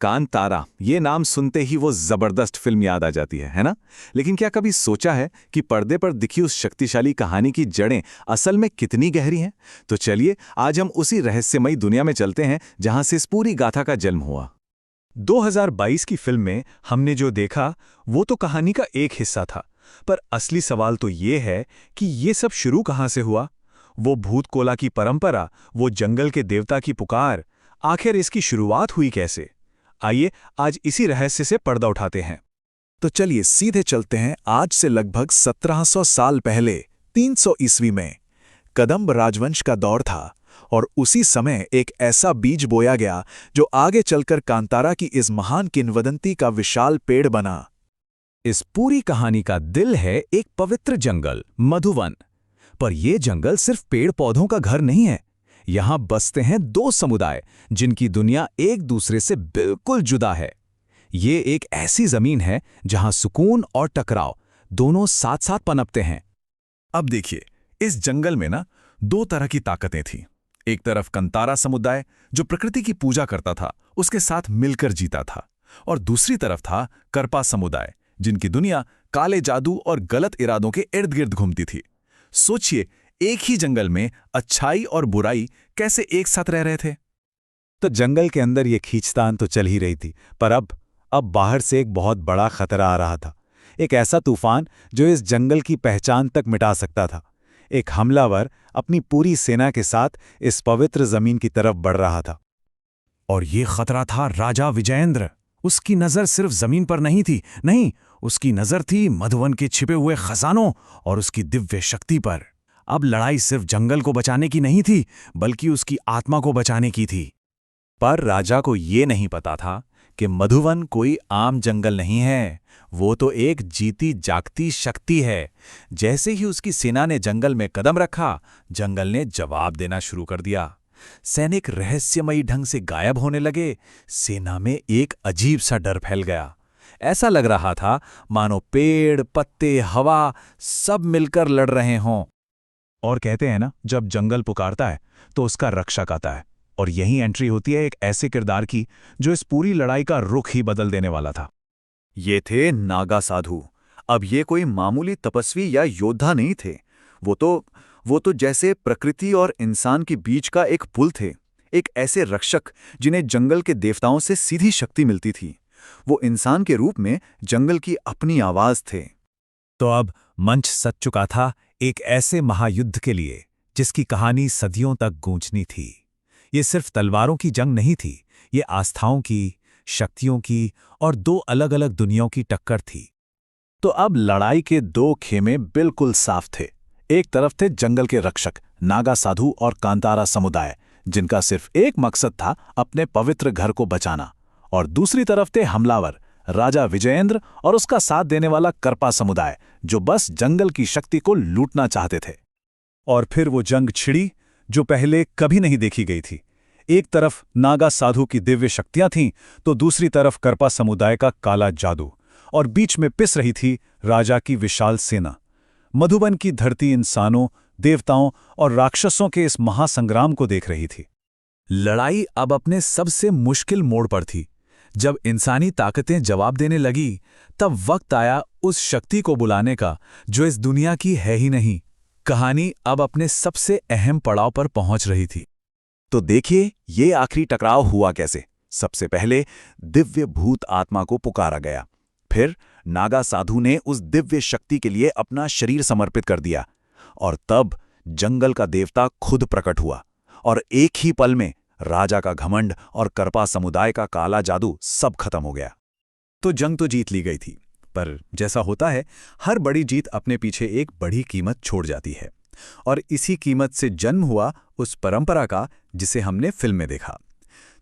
कांतारा, ये नाम सुनते ही वो जबरदस्त फिल्म याद आ जाती है ना? लेकिन क्या कभी सोचा है कि पर्दे पर दिखी उस शक्तिशाली कहानी की जड़ें असल में कितनी गहरी हैं? तो चलिए आज हम उसी रहस्यमयी दुनिया में चलते हैं जहां से इस पूरी गाथा का जन्म हुआ। 2022 की फिल्म में हमने जो देखा वो तो कहानी का एक हिस्सा था, पर असली सवाल तो ये है कि ये सब शुरू कहाँ से हुआ। वो भूत कोला की परंपरा, वो जंगल के देवता की पुकार, आखिर इसकी शुरुआत हुई कैसे? आइए आज इसी रहस्य से पर्दा उठाते हैं। तो चलिए सीधे चलते हैं आज से लगभग 1700 साल पहले 300 ईस्वी में। कदंब राजवंश का दौर था और उसी समय एक ऐसा बीज बोया गया जो आगे चलकर कांतारा की इस महान किंवदंती का विशाल पेड़ बना। इस पूरी कहानी का दिल है एक पवित्र जंगल, मधुवन। पर यह जंगल सिर्फ पेड़ पौधों का घर नहीं है। यहां बसते हैं दो समुदाय जिनकी दुनिया एक दूसरे से बिल्कुल जुदा है। ये एक ऐसी जमीन है जहां सुकून और टकराव दोनों साथ साथ पनपते हैं। अब देखिए, इस जंगल में ना दो तरह की ताकतें थीं। एक तरफ कंतारा समुदाय जो प्रकृति की पूजा करता था, उसके साथ मिलकर जीता था, और दूसरी तरफ था करपा समुदाय जिनकी दुनिया काले जादू और गलत इरादों के इर्द गिर्द घूमती थी। सोचिए, एक ही जंगल में अच्छाई और बुराई कैसे एक साथ रह रहे थे। तो जंगल के अंदर ये खींचतान तो चल ही रही थी, पर अब बाहर से एक बहुत बड़ा खतरा आ रहा था। एक ऐसा तूफान जो इस जंगल की पहचान तक मिटा सकता था। एक हमलावर अपनी पूरी सेना के साथ इस पवित्र जमीन की तरफ बढ़ रहा था। और ये खतरा था राजा विजयेंद्र। उसकी नजर सिर्फ जमीन पर नहीं थी, नहीं, उसकी नजर थी मधुवन के छिपे हुए खजानों और उसकी दिव्य शक्ति पर। अब लड़ाई सिर्फ जंगल को बचाने की नहीं थी, बल्कि उसकी आत्मा को बचाने की थी। पर राजा को ये नहीं पता था कि मधुवन कोई आम जंगल नहीं है, वो तो एक जीती जागती शक्ति है। जैसे ही उसकी सेना ने जंगल में कदम रखा, जंगल ने जवाब देना शुरू कर दिया। सैनिक रहस्यमयी ढंग से गायब होने लगे। सेना में एक अजीब सा डर फैल गया। ऐसा लग रहा था मानो पेड़, पत्ते, हवा सब मिलकर लड़ रहे हों। और कहते हैं ना, जब जंगल पुकारता है तो उसका रक्षक आता है। और यही एंट्री होती है एक ऐसे किरदार की जो इस पूरी लड़ाई का रुख ही बदल देने वाला था। ये थे नागा साधु। अब ये कोई मामूली तपस्वी या योद्धा नहीं थे। वो तो जैसे प्रकृति और इंसान के बीच का एक पुल थे। एक ऐसे रक्षक जिन्हें जंगल के देवताओं से सीधी शक्ति मिलती थी। वो इंसान के रूप में जंगल की अपनी आवाज थे। तो अब मंच सज चुका था एक ऐसे महायुद्ध के लिए जिसकी कहानी सदियों तक गूंजनी थी। ये सिर्फ तलवारों की जंग नहीं थी, ये आस्थाओं की, शक्तियों की और दो अलग अलग दुनियाओं की टक्कर थी। तो अब लड़ाई के दो खेमे बिल्कुल साफ थे। एक तरफ थे जंगल के रक्षक नागा साधु और कांतारा समुदाय, जिनका सिर्फ एक मकसद था अपने पवित्र घर को बचाना, और दूसरी तरफ थे हमलावर राजा विजयेंद्र और उसका साथ देने वाला करपा समुदाय जो बस जंगल की शक्ति को लूटना चाहते थे। और फिर वो जंग छिड़ी जो पहले कभी नहीं देखी गई थी। एक तरफ नागा साधु की दिव्य शक्तियां थीं, तो दूसरी तरफ करपा समुदाय का काला जादू, और बीच में पिस रही थी राजा की विशाल सेना। मधुबन की धरती इंसानों, देवताओं और राक्षसों के इस महासंग्राम को देख रही थी। लड़ाई अब अपने सबसे मुश्किल मोड़ पर थी। जब इंसानी ताकतें जवाब देने लगी, तब वक्त आया उस शक्ति को बुलाने का जो इस दुनिया की है ही नहीं। कहानी अब अपने सबसे अहम पड़ाव पर पहुंच रही थी। तो देखिए, ये आखिरी टकराव हुआ कैसे। सबसे पहले दिव्य भूत आत्मा को पुकारा गया। फिर नागा साधु ने उस दिव्य शक्ति के लिए अपना शरीर समर्पित कर दिया, और तब जंगल का देवता खुद प्रकट हुआ, और एक ही पल में राजा का घमंड और करपा समुदाय का काला जादू सब खत्म हो गया। तो जंग तो जीत ली गई थी, पर जैसा होता है, हर बड़ी जीत अपने पीछे एक बड़ी कीमत छोड़ जाती है। और इसी कीमत से जन्म हुआ उस परंपरा का जिसे हमने फिल्म में देखा।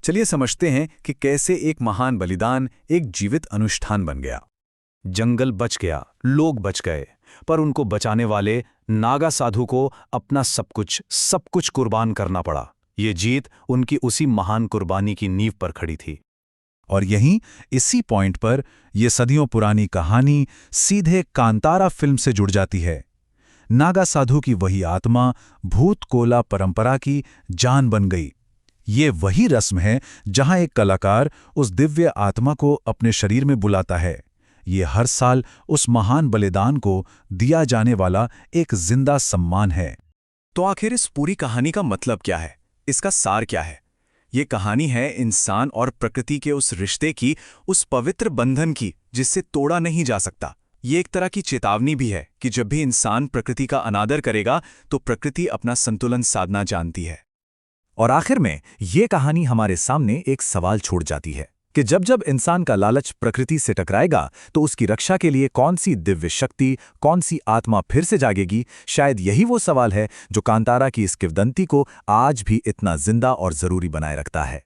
चलिए समझते हैं कि कैसे एक महान बलिदान एक जीवित अनुष्ठान बन गया। जंगल बच गया, लोग बच गए, पर उनको बचाने वाले नागा साधु को अपना सब कुछ कुर्बान करना पड़ा। ये जीत उनकी उसी महान कुर्बानी की नींव पर खड़ी थी। और यहीं इसी पॉइंट पर यह सदियों पुरानी कहानी सीधे कांतारा फिल्म से जुड़ जाती है। नागा साधु की वही आत्मा भूत कोला परंपरा की जान बन गई। ये वही रस्म है जहां एक कलाकार उस दिव्य आत्मा को अपने शरीर में बुलाता है। ये हर साल उस महान बलिदान को दिया जाने वाला एक जिंदा सम्मान है। तो आखिर इस पूरी कहानी का मतलब क्या है? इसका सार क्या है? ये कहानी है इंसान और प्रकृति के उस रिश्ते की, उस पवित्र बंधन की जिससे तोड़ा नहीं जा सकता। ये एक तरह की चेतावनी भी है कि जब भी इंसान प्रकृति का अनादर करेगा तो प्रकृति अपना संतुलन साधना जानती है। और आखिर में ये कहानी हमारे सामने एक सवाल छोड़ जाती है कि जब जब इंसान का लालच प्रकृति से टकराएगा तो उसकी रक्षा के लिए कौन सी दिव्य शक्ति, कौन सी आत्मा फिर से जागेगी? शायद यही वो सवाल है जो कांतारा की इस किंवदंती को आज भी इतना जिंदा और जरूरी बनाए रखता है।